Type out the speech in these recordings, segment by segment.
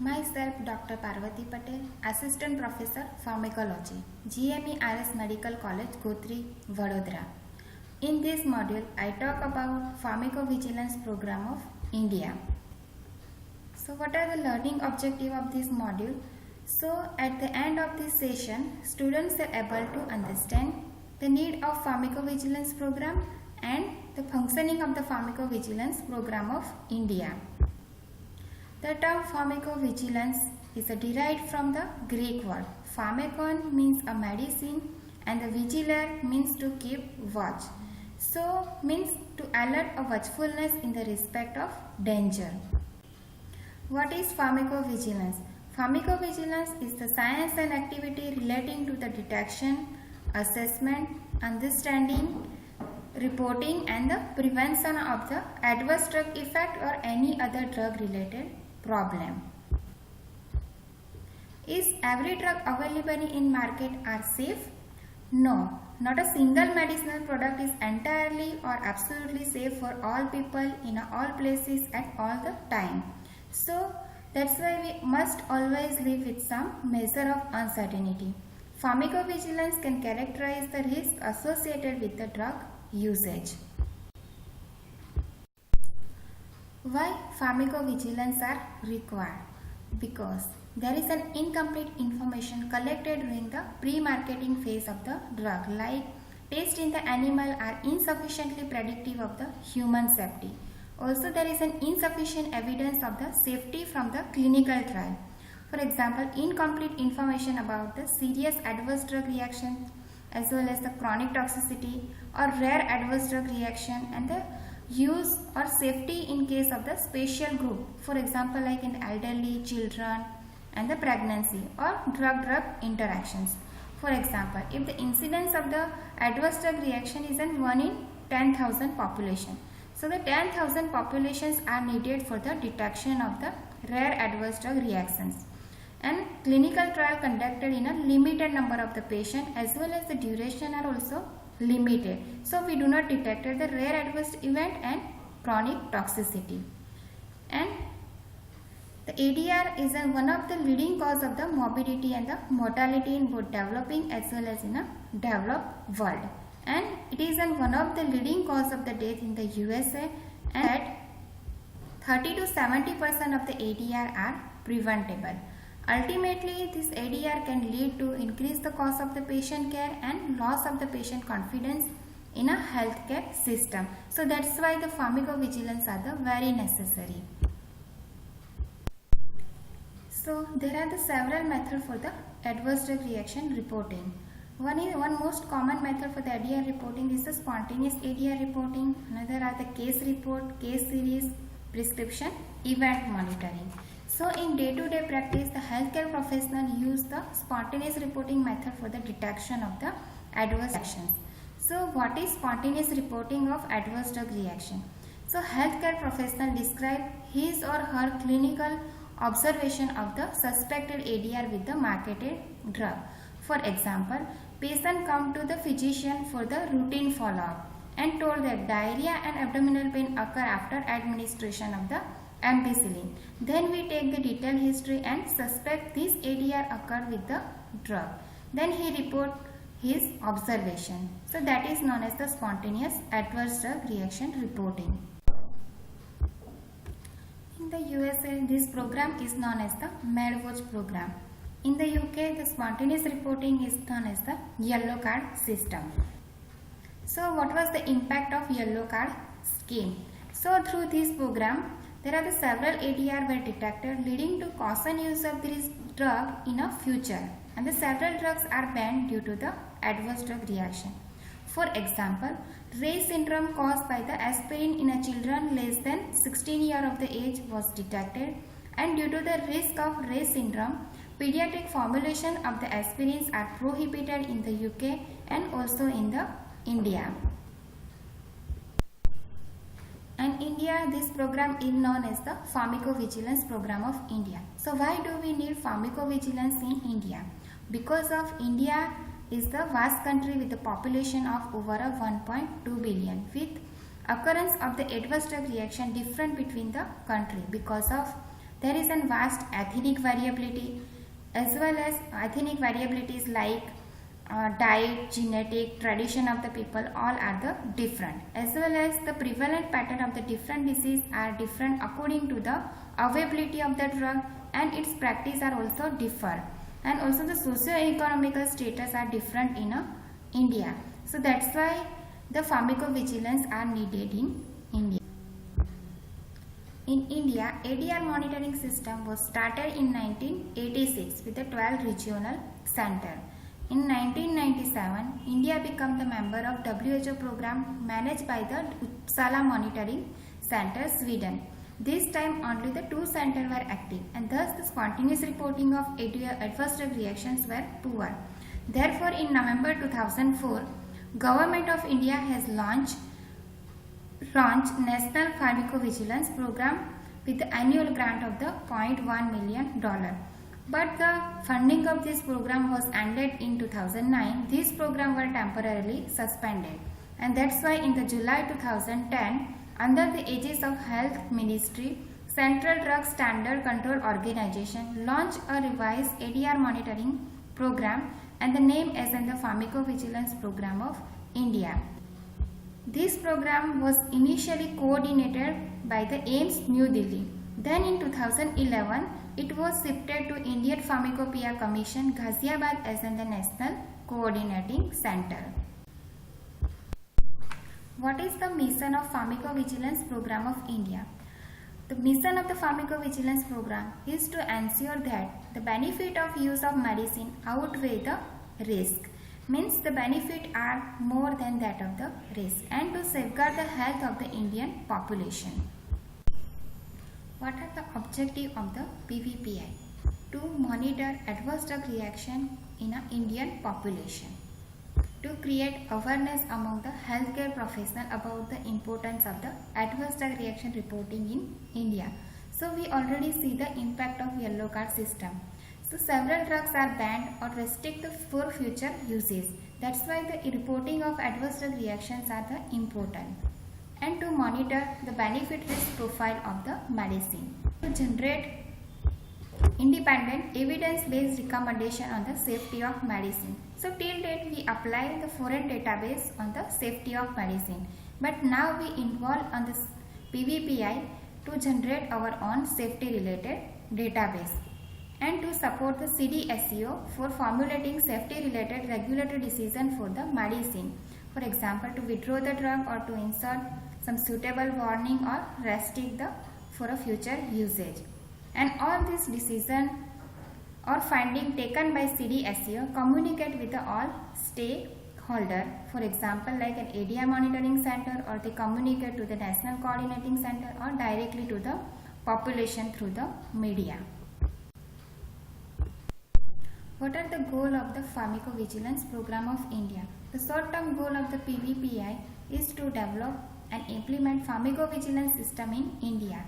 Myself, Dr. Parvati Patel, Assistant Professor Pharmacology, GMERS Medical College, Kothari, Vadodara. In this module, I talk about Pharmacovigilance Program of India. So, what are the learning objectives of this module? So, at the end of this session, students are able to understand the need of Pharmacovigilance Program and the functioning of the Pharmacovigilance Program of India. The term pharmacovigilance is derived from the Greek word. Pharmakon means a medicine and the vigilar means to keep watch. So means to alert a watchfulness in the respect of danger. What is pharmacovigilance? Pharmacovigilance is the science and activity relating to the detection, assessment, understanding, reporting and the prevention of the adverse drug effect or any other drug related problem. Is every drug available in market are safe? No, not a single medicinal product is entirely or absolutely safe for all people in all places at all the time. So that's why we must always live with some measure of uncertainty. Pharmacovigilance can characterize the risk associated with the drug usage. Why pharmacovigilance are required? Because there is an incomplete information collected during the pre-marketing phase of the drug, like tests in the animal are insufficiently predictive of the human safety. Also, there is an insufficient evidence of the safety from the clinical trial. For example, incomplete information about the serious adverse drug reaction as well as the chronic toxicity or rare adverse drug reaction and the use or safety in case of the special group, for example like in elderly, children and the pregnancy or drug-drug interactions. For example, if the incidence of the adverse drug reaction is in 1 in 10,000 population, so the 10,000 populations are needed for the detection of the rare adverse drug reactions. And clinical trial conducted in a limited number of the patient as well as the duration are also limited. So we do not detect the rare adverse event and chronic toxicity. And the ADR is one of the leading cause of the morbidity and the mortality in both developing as well as in a developed world. And it is one of the leading cause of the death in the USA, and that 30 to 70% of the ADR are preventable. Ultimately, this ADR can lead to increase the cost of the patient care and loss of the patient confidence in a healthcare system. So that's why the pharmacovigilance are the very necessary. So there are the several methods for the adverse drug reaction reporting. One most common method for the ADR reporting is the spontaneous ADR reporting. Another are the case report, case series, prescription, event monitoring. So in day-to-day practice, the healthcare professional use the spontaneous reporting method for the detection of the adverse actions. So what is spontaneous reporting of adverse drug reaction? So healthcare professional describe his or her clinical observation of the suspected ADR with the marketed drug. For example, patient come to the physician for the routine follow-up and told that diarrhea and abdominal pain occur after administration of the ampicillin. Then we take the detailed history and suspect this ADR occurred with the drug. Then he report his observation. So that is known as the spontaneous adverse drug reaction reporting. In the USA, this program is known as the MedWatch program. In the UK, the spontaneous reporting is known as the yellow card system. So what was the impact of yellow card scheme? So through this program, there are the several ADR were detected leading to caution use of this drug in a future, and the several drugs are banned due to the adverse drug reaction. For example, Reye syndrome caused by the aspirin in a children less than 16 years of the age was detected, and due to the risk of Reye syndrome, pediatric formulation of the aspirins are prohibited in the UK and also in the India. And India, this program is known as the Pharmacovigilance Program of India. So why do we need pharmacovigilance in India? Because of India is the vast country with a population of over 1.2 billion with occurrence of the adverse drug reaction different between the country because of there is a vast ethnic variability, as well as ethnic variabilities like diet, genetic, tradition of the people, all are the different, as well as the prevalent pattern of the different disease are different according to the availability of the drug, and its practice are also differ, and also the socio-economical status are different in India. So that's why the pharmacovigilance are needed in India. In India, ADR monitoring system was started in 1986 with the 12 regional center. In 1997, India became the member of WHO program managed by the Uppsala Monitoring Center, Sweden. This time only the 2 centers were active, and thus the spontaneous reporting of adverse drug reactions were poor. Therefore, in November 2004, Government of India has launched National Pharmacovigilance Program with the annual grant of the $0.1 million. But the funding of this program was ended in 2009. These programs were temporarily suspended, and that's why in the July 2010, under the aegis of Health Ministry, Central Drug Standard Control Organization launched a revised ADR monitoring program, and the name is in the Pharmacovigilance Program of India. This program was initially coordinated by the AIIMS New Delhi. Then in 2011, it was shifted to Indian Pharmacopoeia Commission, Ghaziabad as in the National Coordinating Center. What is the mission of Pharmacovigilance Program of India? The mission of the Pharmacovigilance Program is to ensure that the benefit of use of medicine outweigh the risk. Means the benefit are more than that of the risk, and to safeguard the health of the Indian population. What are the objectives of the PVPI? To monitor adverse drug reaction in an Indian population. To create awareness among the healthcare professionals about the importance of the adverse drug reaction reporting in India. So we already see the impact of yellow card system. So several drugs are banned or restricted for future uses. That's why the reporting of adverse drug reactions are the important. And to monitor the benefit risk profile of the medicine. To generate independent evidence-based recommendation on the safety of medicine. So till date we apply the foreign database on the safety of medicine. But now we involve on the PVPI to generate our own safety related database, and to support the CDSCO for formulating safety related regulatory decision for the medicine. For example, to withdraw the drug or to insert some suitable warning or restrict the for a future usage. And all this decision or finding taken by CDSCO communicate with the all stakeholder. For example, like an ADR monitoring center, or they communicate to the National Coordinating Center, or directly to the population through the media. What are the goals of the Pharmacovigilance Program of India? The short-term goal of the PVPI is to develop and implement pharmacovigilance system in India,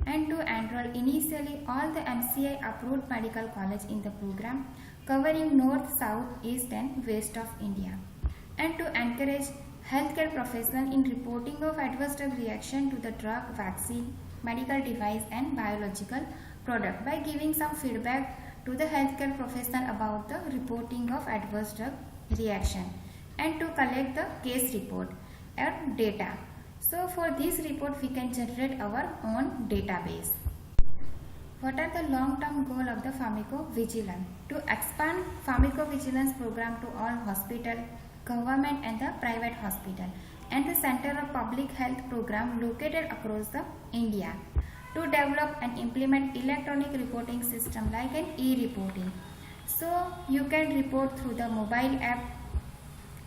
and to enroll initially all the MCI approved medical college in the program covering north, south, east and west of India, and to encourage healthcare professionals in reporting of adverse drug reaction to the drug, vaccine, medical device and biological product by giving some feedback to the healthcare professional about the reporting of adverse drug reaction, and to collect the case report or data. So for this report we can generate our own database. What are the long-term goal of the pharmacovigilance? To expand pharmacovigilance program to all hospital, government and the private hospital, and the center of public health program located across the India. To develop and implement electronic reporting system like an e-reporting. So you can report through the mobile app.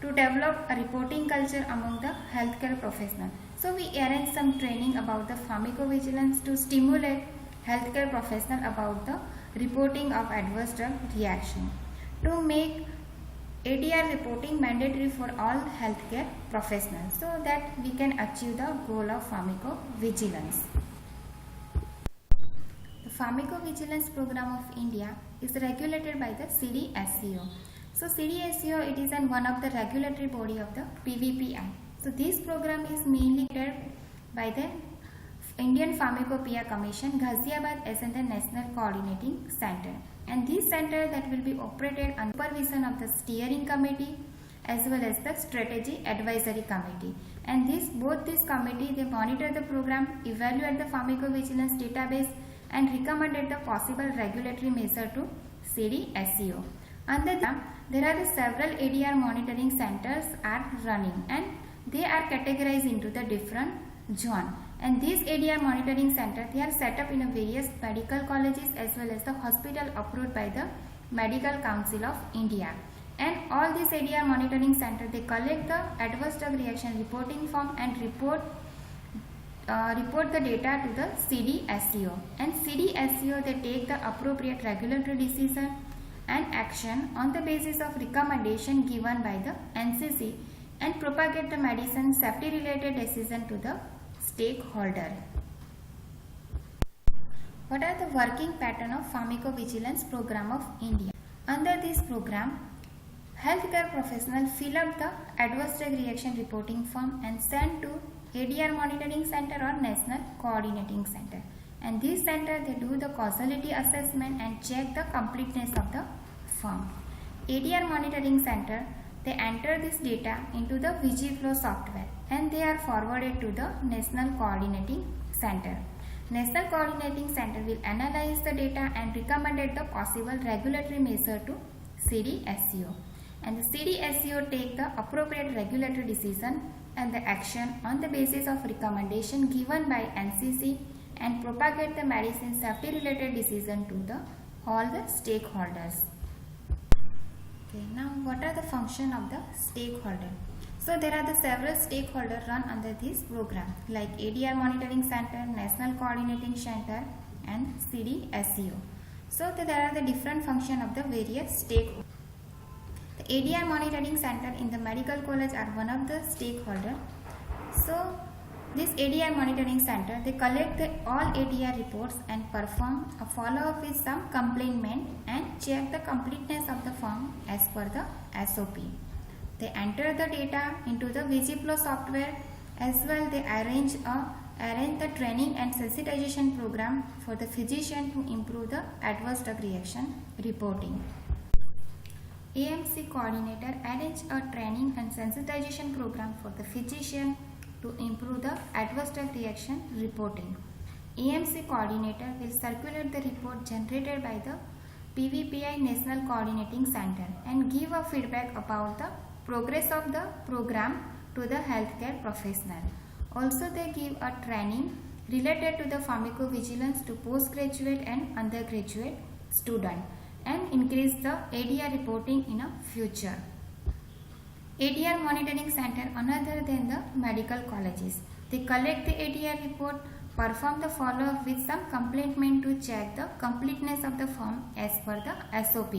To develop a reporting culture among the healthcare professionals. So we arrange some training about the pharmacovigilance to stimulate healthcare professionals about the reporting of adverse drug reaction. To make ADR reporting mandatory for all healthcare professionals, so that we can achieve the goal of pharmacovigilance. The Pharmacovigilance Program of India is regulated by the CDSCO. So CDSCO, it is one of the regulatory body of the PVPI. So this program is mainly led by the Indian Pharmacopoeia Commission, Ghaziabad as the National Coordinating Center. And this center that will be operated under supervision of the Steering Committee as well as the Strategy Advisory Committee. And both this committee, they monitor the program, evaluate the pharmacovigilance database and recommended the possible regulatory measure to CDSCO. Under them, there are several ADR monitoring centers are running and they are categorized into the different zones. And these ADR monitoring centers, they are set up in various medical colleges as well as the hospital approved by the Medical Council of India. And all these ADR monitoring centers, they collect the adverse drug reaction reporting form and report the data to the CDSCO. And CDSCO, they take the appropriate regulatory decision and action on the basis of recommendation given by the NCC and propagate the medicine safety related decision to the stakeholder. What are the working pattern of pharmacovigilance program of India? Under this program, healthcare professionals fill up the adverse drug reaction reporting form and send to ADR monitoring center or national coordinating center. And this center, they do the causality assessment and check the completeness of the form. ADR monitoring center, they enter this data into the VigiFlow software and they are forwarded to the national coordinating center. National coordinating center will analyze the data and recommended the possible regulatory measure to CDSCO. And the CDSCO take the appropriate regulatory decision and the action on the basis of recommendation given by NCC and propagate the medicine safety related decision to all the stakeholders. Okay, now what are the function of the stakeholder? So there are the several stakeholders run under this program like ADR monitoring center, national coordinating center and CDSCO. So there are the different function of the various stakeholders. The ADR monitoring center in the medical college are one of the stakeholders. So this ADR monitoring center, they collect all ADR reports and perform a follow-up with some complainant and check the completeness of the form as per the SOP. They enter the data into the VigiFlow software as well. They arrange the training and sensitization program for the physician to improve the adverse drug reaction reporting. AMC coordinator arrange a training and sensitization program for the physician to improve the adverse drug reaction reporting. AMC coordinator will circulate the report generated by the PVPI National Coordinating Center and give a feedback about the progress of the program to the healthcare professional. Also, they give a training related to the pharmacovigilance to postgraduate and undergraduate student and increase the ADR reporting in a future. ADR monitoring center another than the medical colleges. They collect the ADR report, perform the follow-up with some complainant to check the completeness of the form as per the SOP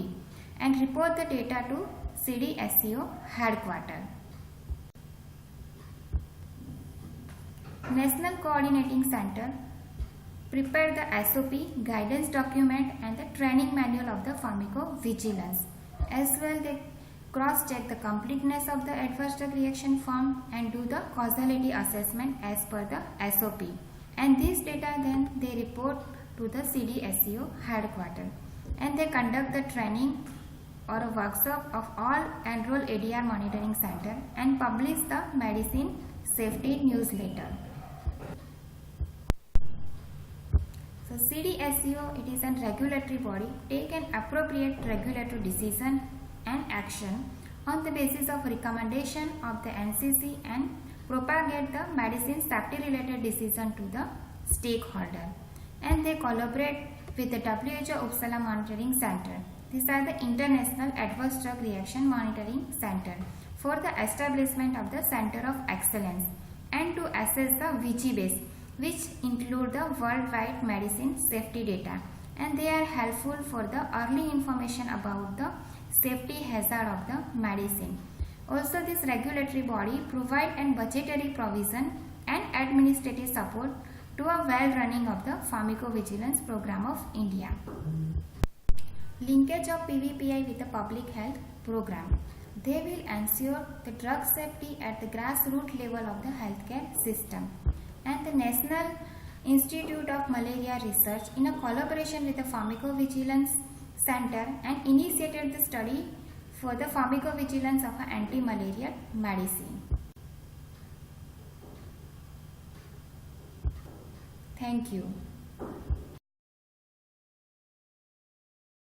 and report the data to CDSCO headquarters. National Coordinating Center prepare the SOP, guidance document and the training manual of the pharmacovigilance. As well, they cross-check the completeness of the adverse drug reaction form and do the causality assessment as per the SOP. And this data then they report to the CDSCO headquarters. And they conduct the training or a workshop of all enrolled ADR monitoring center and publish the medicine safety newsletter. So CDSCO, it is a regulatory body, take an appropriate regulatory decision and action on the basis of recommendation of the NCC and propagate the medicine safety related decision to the stakeholder. And they collaborate with the WHO Uppsala Monitoring Center. These are the International Adverse Drug Reaction Monitoring Center for the establishment of the Center of Excellence and to assess the VigiBase, which include the worldwide medicine safety data, and they are helpful for the early information about the safety hazard of the medicine. Also, this regulatory body provide and budgetary provision and administrative support to a well running of the pharmacovigilance program of India. Linkage of PVPI with the public health program. They will ensure the drug safety at the grassroots level of the healthcare system. And the national Institute of Malaria Research in a collaboration with the Pharmacovigilance Center and initiated the study for the pharmacovigilance of anti-malarial medicine. Thank you.